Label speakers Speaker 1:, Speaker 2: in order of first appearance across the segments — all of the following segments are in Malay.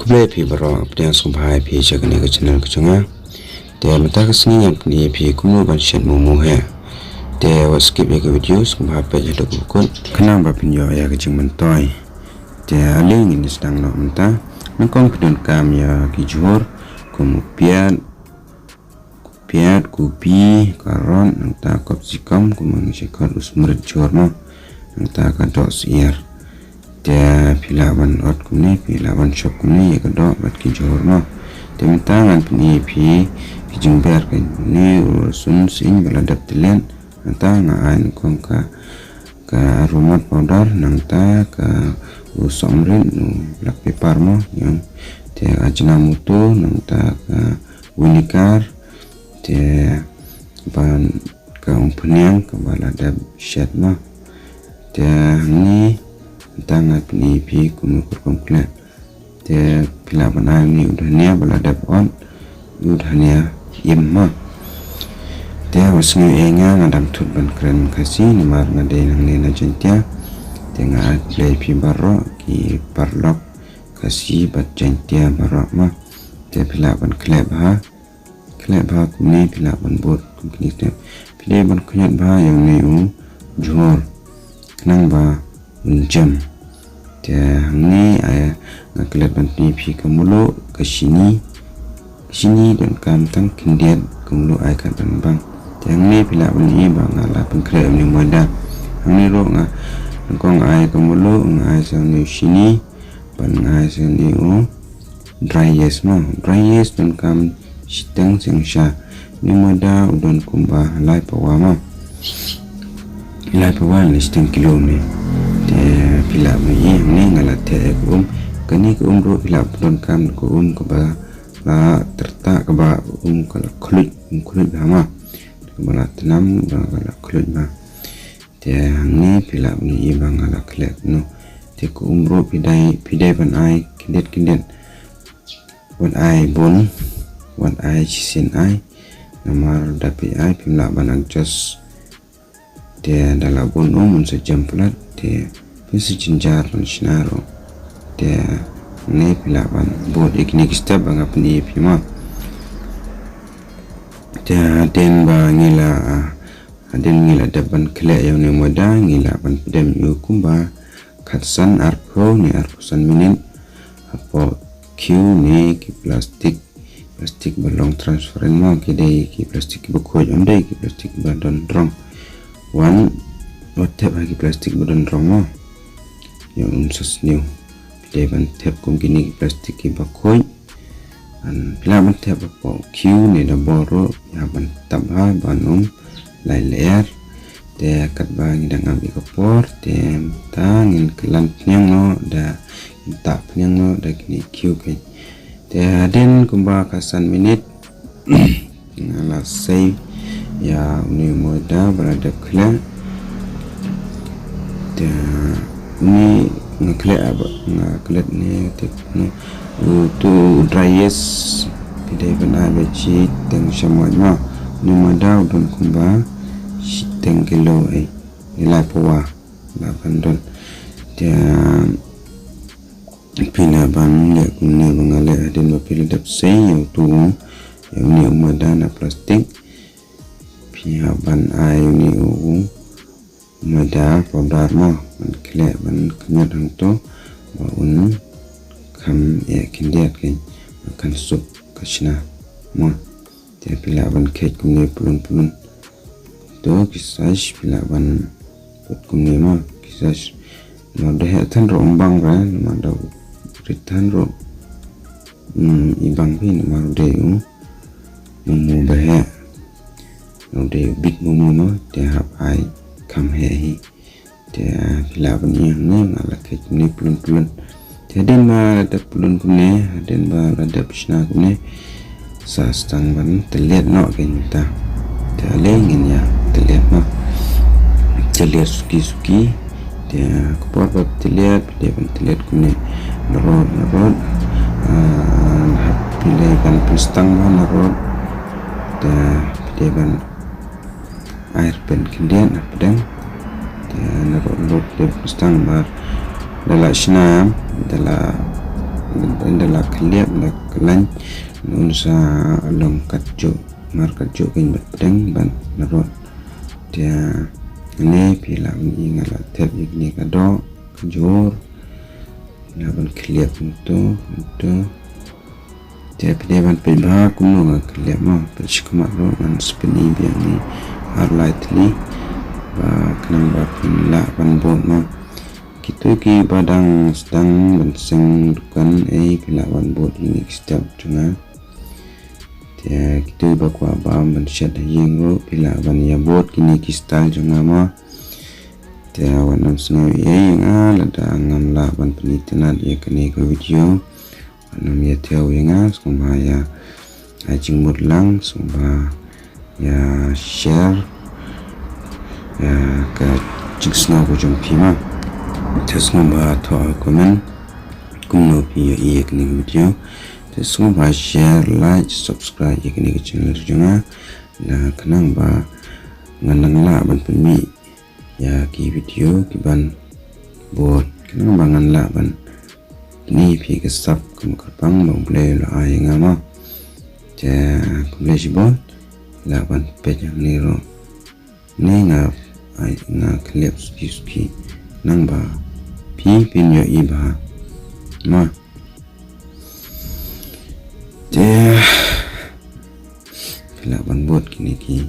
Speaker 1: Kublai pi baro apdang sumpai pi chakani ka channel ka changa. Te mata ka singi yang kini pi kumno ban shet mumu he. Te wa skip ya ka video sumpai pa jada kukut. Kanang ba pinyo ya ka ching mantoy. Te aling ini sedang no mata. Nangkong pidun kam ya ki juhur. Kumu piat kupi karon nangta kop sikam kumang isikot usmurit juhur no. Nangta ka dok siir. Te pilawan ot kumni pilawan shop kumni ya kadok bat ki johor no te mintangan pini pi jingber kan ni sun sin baladap telen nanta ngain kong ka aromat powder nangta ka usomrin no black pepper mo yang te ajnamoto nangta ka vinegar te ban ka umpanyang ka baladap shet mo te ni tangan pini pi kumukur komplek te pila banang ni udahnya baladap on udahnya imma te wasngi enga ngadam tut ban keren kasih nimar ngade nang nena jentia te ngad play pi barro ki parlok kasih bat jentia barro ma te pila ban klep ha kumni pila ban bot kumni te pila ban kunyat ba yang ni juhor kenang ba jam te ni ay ngaklat banti pi kamulo ke sini dan kam tang kindiat kamulo ay kan bang te ni pila bani bang ala pengkre ni moda ni ro nga kong ay kamulo ngai sa ni sini ban ngai sa ni dry yes dan kam sitang sengsha ni moda udon kumba lai pawama ni sitang kilo ni te pila mai ni ngala te kani ko ro pila don kam ko ko ba la terta ka ba kala khulit hama bala tanam bala khulit ma te ni pila ni bang ngala khlek no te ko ro pidai ban ai kindet ban ai bon wan ai sin ai namar dapi ai pila ban adjust te dala bon mun se jam plat te pisi jinjar dan sinaro te ne pilawan bod ikni step bang apni pima te den ba ngila daban kle yang ne moda ngila ban pedem yukumba katsan arpo san minin apo q ne ki plastik balong transparent mo ki dei ki plastik bukoj ondai ki plastik badon drong wan tap lagi plastik badan romo yang unsas new devan tap kum gini plastik ki bakoi an pilaman tap po q ni da boro ya ban tabha banum lai leer te kat bang da ngambi kapor te tangin kelan nyang no da tap nyang no da kini q ke te aden kumba kasan minit ngala save ya ni moda berada kla te ni ngaklet ni te no tu dryes pidai bana bechi teng samanya ni moda udon kumba siteng kilo nilai pawa la bandon te pina ban le kunni bangale den bapil dap sei yang tu yang ni moda na plastik pia ban ai ni mada powder mo ban kle ban knyat hang to ba kam kindiat ken kan sup kashna mo te pila ban kek kumni pulun to kisas pila ban pot kumni mo kisas no de tan ro bang ra ma da ritan ro ibang pin ma de mu ba he de big momo no te hap ai kam he te pila bani ne ngala ke ni plun te den ma da plun kumne den ba da pishna kumne sa stang ban te let no ke ta te ale ngin ya te let ma te let suki te kupor ba te let kumne narod hap pile ban pistang ma narod te ban air pen kindian pedang dan narok de stang bar dala shnam dala adalah keliap la kelan nun sa long katjo mar katjo kin bateng ban narot dia ini pila ingala tep ini kado kajor na ban keliap untuk dia pide ban peba kuno keliap ma persikama ro ban spini biang ni lightly ba kenang ba pila ban bon ma kita ki badang sedang benseng dukan pilawan bot ini step tengah dia kita bakwa bam bensyat yengro pilawan ya bot kini ki style tengah ma dia wanam snow nga lada ngam la ban penitenan ya kini ke video wanam ya tiaw nga sumba ya ajing mudlang sumba ya share ya ke jigsna ko jumpi ma Tesla to comment kumno pi ye kini video Tesla share like subscribe ye kini channel junga na kanang ba nganang la ban pemi ya ki video ki ban bot kanang ba ngan la ban ni pi ke sub kum karpang bang play la ai ngama ja kumle jibon la ban pe jang ni ro ni nga ai nga clips ki nang ba pin yo iba ma dia pilaban bot kini ki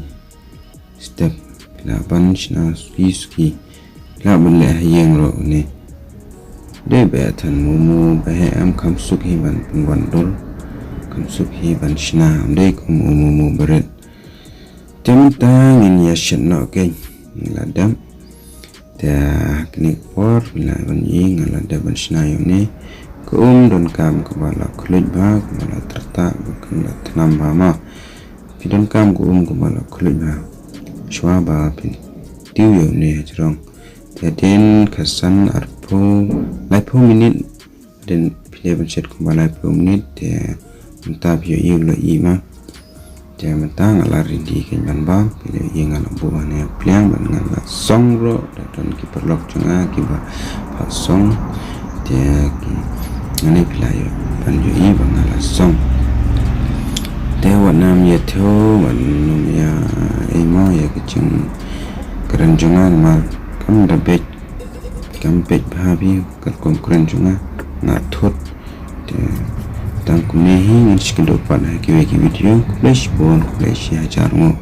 Speaker 1: step pilaban shna ski pilaban le yeng ro ni de betan mumu be am kam suk hi ban pungwan dol kam suk hi ban shna am de kum mumu beret tem ta ngin ya shna ke ladam dia kini por bila ban yi ngala da ban shnayo ni ko don kam ko bala khulit ba ko bala tarta ko la tanam ba ma pidon kam ko bala khulit ba shwa ba pin tiu yo ni jrong dia den khasan arpo lai po minute den pile ban set ko bala po minute dia mentab yo yi lo yi ma dia mentang ala rindi kan ban ba pile yang ala buah ne pliang ban ngala song ro dan ki perlok chunga ki ba song dia ki ngani pilayo ban yo i ban ngala song de wanam ye tho wan num ya emo ya kiching keren chunga ma kam da bet kam pet bhabi kat kom keren chunga na thot de tang kumehi ngan sikendo pan ha ki video flash bon flash ya jarmo